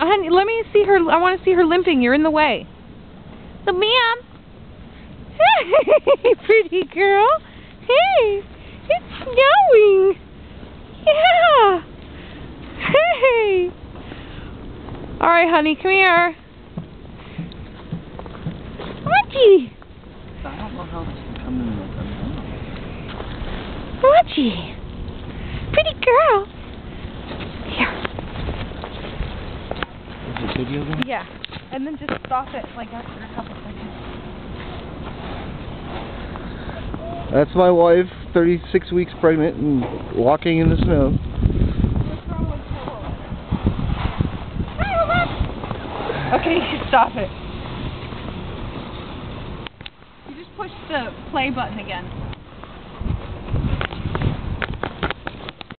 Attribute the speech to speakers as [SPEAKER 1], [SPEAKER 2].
[SPEAKER 1] honey, let me see her. I want to see her limping. You're in the way. So, ma'am. Hey, pretty girl. Hey, it's snowing. Yeah. Hey. All right, honey, come here. Watchy.
[SPEAKER 2] I don't know how this can come in with them.
[SPEAKER 1] Watchy. Pretty girl. Here.
[SPEAKER 2] Is it video then?
[SPEAKER 1] Yeah. And then just stop it like after a couple seconds.
[SPEAKER 2] That's my wife, 36 weeks pregnant and walking in the snow.
[SPEAKER 1] Okay, you should stop it. You just push the play button again.